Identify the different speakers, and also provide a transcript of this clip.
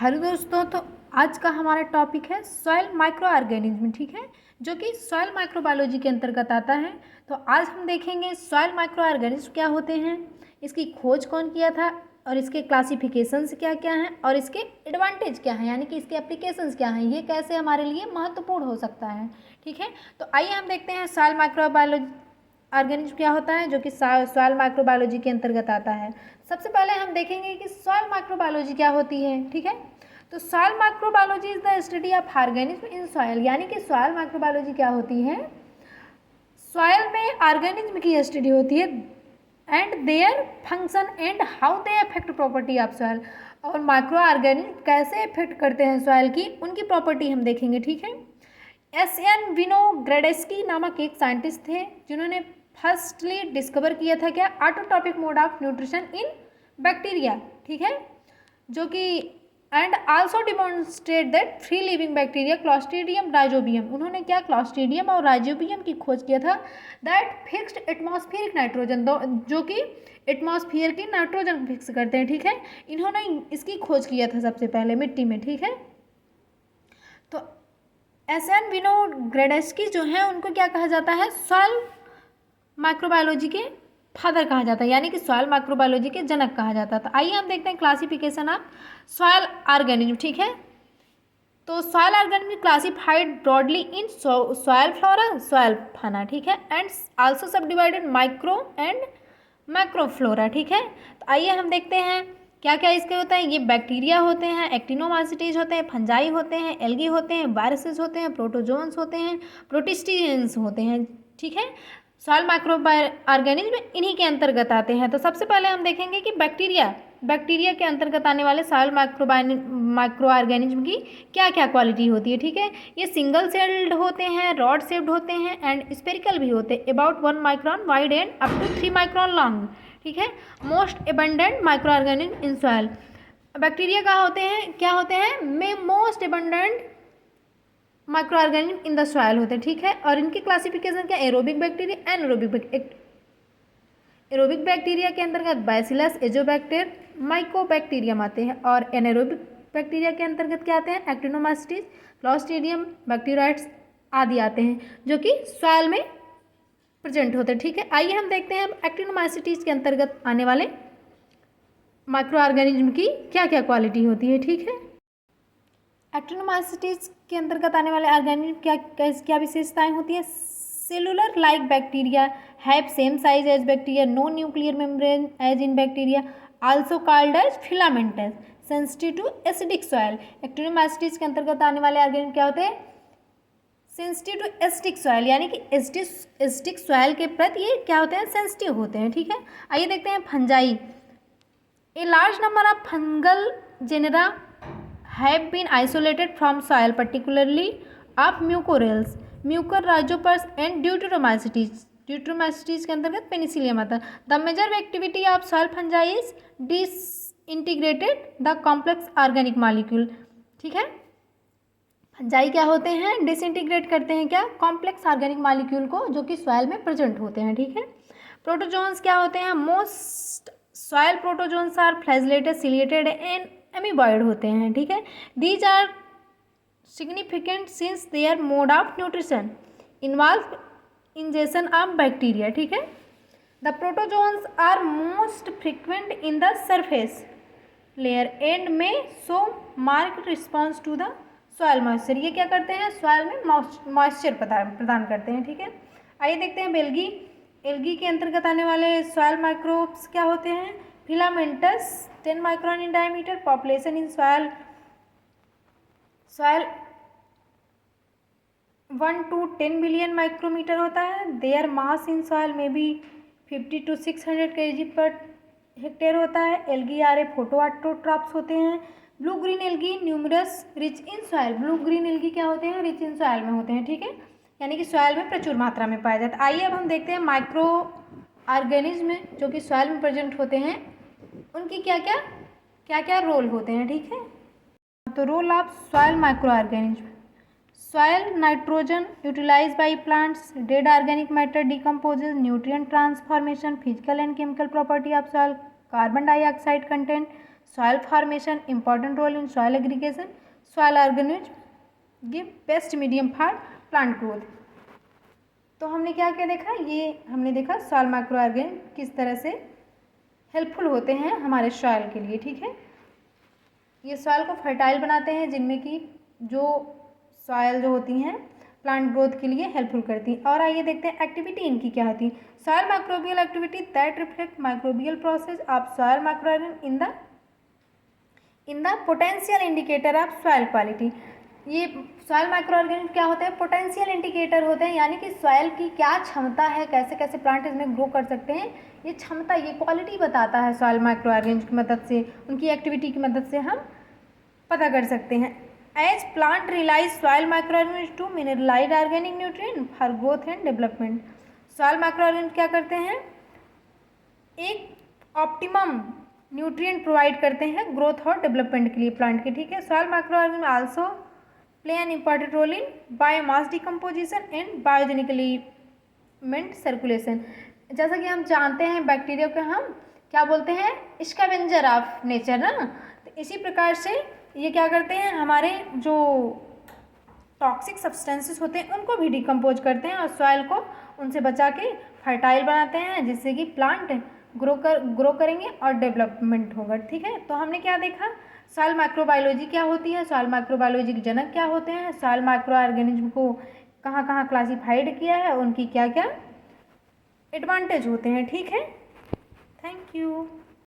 Speaker 1: Hello दोस्तों, तो आज का हमारा टॉपिक है सॉइल माइक्रो ऑर्गेनिज्म। ठीक है, जो कि सॉइल माइक्रोबायोलॉजी के अंतर्गत आता है। तो आज हम देखेंगे सॉइल माइक्रो ऑर्गेनिज्म क्या होते हैं, इसकी खोज कौन किया था और इसके क्लासिफिकेशंस क्या क्या हैं और इसके एडवांटेज क्या हैं, यानी कि इसके एप्लीकेशंस क्या हैं, ये कैसे हमारे लिए महत्वपूर्ण हो सकता है। ठीक है, तो आइए हम देखते हैं सॉइल माइक्रोबायोलॉजी ऑर्गेनिज्म क्या होता है, जो कि सॉइल माइक्रोबायोलॉजी के अंतर्गत आता है। सबसे पहले हम देखेंगे कि सॉइल माइक्रोबायोलॉजी क्या होती है। ठीक है, तो soil microbiology is the study of organism in soil, यानी कि सॉइल माइक्रोबायोलॉजी क्या होती है, सॉइल में ऑर्गेनिज्म की स्टडी होती है and their function and how they affect property of soil, और माइक्रो ऑर्गेनिज्म कैसे अफेक्ट करते हैं सॉइल की, उनकी प्रॉपर्टी हम देखेंगे। ठीक है, एस.एन. विनोग्रेड्स्की नामक एक साइंटिस्ट थे जिन्होंने फर्स्टली डिस्कवर किया था क्या, autotrophic mode of nutrition in bacteria. ठीक है, जो कि and also demonstrate that free living bacteria Clostridium rhizobium, उन्होंने क्या क्लॉस्ट्रीडियम और राइजोबियम की खोज किया था, दैट फिक्स्ड एटमॉस्फेरिक नाइट्रोजन, जो कि एटमॉस्फेयर की नाइट्रोजन फिक्स करते हैं। ठीक है, इन्होंने इसकी खोज किया था सबसे पहले मिट्टी में। ठीक है, तो एस.एन. विनोग्रेड्स्की जो है उनको क्या कहा जाता है, सॉइल माइक्रोबायोलॉजी के फादर कहा जाता है, यानी कि सॉइल माइक्रोबायोलॉजी के जनक कहा जाता है। तो आइए हम देखते हैं क्लासिफिकेशन ऑफ सॉइल ऑर्गेनिज्म। ठीक है, तो soil organism classified broadly in soil flora, soil फाना। ठीक है, एंड आल्सो सब डिवाइडेड माइक्रो एंड मैक्रोफ्लोरा। ठीक है, तो आइए हम देखते हैं क्या क्या इसके होता है। ये बैक्टीरिया होते हैं, एक्टिनोमाइसीटीज होते हैं, फंजाई होते हैं, एल्गी होते हैं, वायरसेस होते हैं, प्रोटोजोन्स होते हैं, प्रोटिस्टियंस होते हैं। ठीक है, सॉइल माइक्रो ऑर्गेनिज्म इन्हीं के अंतर्गत आते हैं। तो सबसे पहले हम देखेंगे कि बैक्टीरिया के अंतर्गत आने वाले सॉइल माइक्रो ऑर्गेनिज्म की क्या क्या क्वालिटी होती है। ठीक है, ये सिंगल सेल्ड होते हैं, रॉड शेप्ड होते हैं एंड स्पेरिकल भी होते हैं, about 1 micron wide and up to 3 micron long. ठीक है, most abundant micro organism in soil, bacteria कहाँ होते हैं, क्या होते हैं, में most abundant micro organism in the soil होते हैं। ठीक है, और इनकी क्लासिफिकेशन क्या, aerobic bacteria, anaerobic aerobic bacteria के अंतर्गत बैसिलस, एजोबैक्टर, माइकोबैक्टीरियम आते हैं, और एनारोबिक बैक्टीरिया के अंतर्गत क्या आते हैं, एक्टिनोमाइसीटीज, क्लॉस्ट्रीडियम, बैक्टीरियोइड्स आदि आते हैं, जो कि सॉइल में प्रेजेंट होते हैं। ठीक है, आइए हम देखते हैं एक्टिनोमाइसीटीज के अंतर्गत आने वाले माइक्रो ऑर्गेनिज्म की क्या क्या क्वालिटी होती है। ठीक है, एक्टिनोमाइसीटीज के अंतर्गत आने वाले ऑर्गेनिज्म क्या क्या विशेषताएं होती है, cellular like bacteria, have same size as bacteria, no nuclear membrane as in bacteria, also called as filamentous, sensitive to acidic soil. Actinomycetes के अंतर्गत आने वाले ऑर्गेनिज्म क्या होते हैं, सेंसिटिव टू एसिडिक सॉइल, यानी कि एसिडिक सॉइल के प्रति ये क्या होते हैं, सेंसिटिव होते हैं। ठीक है, आइए देखते हैं fungi, a large number of fungal genera have been isolated from soil, particularly of mucorales, mucor rhizopus and deuteromycetes. Deuteromycetes के अंतर्गत पेनिसिलियम आता है। The major activity of soil fungi is disintegrated the complex organic molecule. ठीक है, fungi क्या होते हैं, disintegrate करते हैं क्या, कॉम्प्लेक्स ऑर्गेनिक मॉलिक्यूल को, जो कि सॉइल में प्रेजेंट होते हैं। ठीक है, प्रोटोजोन्स क्या होते हैं, most soil protozoans are flagellated, ciliated and amoeboid होते हैं। ठीक है, these are significant since their mode of nutrition involve ingestion of bacteria. ठीक है, the protozoans are most frequent in the surface layer and may show marked response to the soil moisture, ये क्या करते हैं, सॉइल में moisture प्रदान करते हैं। ठीक है, आइए देखते हैं बेल्गी, एल्गी के अंतर्गत आने वाले सॉइल माइक्रोब्स क्या होते हैं, filamentous 10 micron in diameter, population in soil 1 to 10 billion micrometre होता है, देयर मास इन सॉइल में भी 50 to 600 kg पर हेक्टेयर होता है। एल्गी आर ए फोटोऑटोट्रॉप्स होते हैं। Blue green algae numerous rich in soil, blue green algae क्या होते हैं, रिच इन सॉइल में होते हैं। ठीक है, यानी कि सॉइल में प्रचुर मात्रा में पाए जाते हैं। आइए अब हम देखते हैं माइक्रो ऑर्गेनिज्म जो कि सॉइल में प्रेजेंट होते हैं, उनकी क्या क्या रोल होते हैं। ठीक है, तो role of soil micro organism, soil nitrogen utilise by plants, dead organic matter decomposes, nutrient transformation, physical and chemical property of soil, carbon dioxide content, soil formation, important role in soil aggregation, soil organism give best medium for plant growth. तो हमने क्या क्या देखा, ये हमने देखा soil micro organism किस तरह से हेल्पफुल होते हैं हमारे सॉइल के लिए, ठीक है। ये सॉइल को फर्टाइल बनाते हैं, जिनमें कि जो सॉइल जो होती हैं प्लांट ग्रोथ के लिए हेल्पफुल करती हैं। और आइए देखते हैं एक्टिविटी इनकी क्या होती है। Soil microbial activity that reflect microbial process of soil microorganism in the potential indicator of soil quality. ये सॉइल माइक्रो ऑर्गेनिज्म क्या होते हैं, पोटेंशियल इंडिकेटर होते हैं, यानी कि सॉइल की क्या क्षमता है, कैसे कैसे प्लांट इसमें ग्रो कर सकते हैं, ये क्षमता, ये क्वालिटी बताता है सॉइल माइक्रो ऑर्गेनिज्म की मदद से, उनकी एक्टिविटी की मदद से हम पता कर सकते हैं। As plant relies soil micro organism to mineralise organic nutrient for growth and development. Soil micro organism क्या करते हैं, एक ऑप्टिमम न्यूट्रिएंट प्रोवाइड करते हैं ग्रोथ और डेवलपमेंट के लिए प्लांट के, ठीक है। Soil micro organism also play an important role in biomass decomposition and biogenic element circulation. जैसा कि हम जानते हैं बैक्टीरिया को हम क्या बोलते हैं, स्कैवेंजर ऑफ नेचर ना, तो इसी प्रकार से ये क्या करते हैं, हमारे जो टॉक्सिक सब्सटेंसेस होते हैं उनको भी डिकम्पोज करते हैं और सॉइल को उनसे बचा के फर्टाइल बनाते हैं, जिससे कि प्लांट ग्रो करेंगे और डेवलपमेंट होगा, ठीक है। तो हमने क्या देखा, सॉइल माइक्रोबायोलॉजी क्या होती है, सॉइल माइक्रोबायोलॉजी के जनक क्या होते हैं, सॉइल माइक्रो ऑर्गेनिज्म को कहाँ कहाँ क्लासीफाइड किया है, उनकी क्या क्या एडवांटेज होते हैं, ठीक है। Thank you.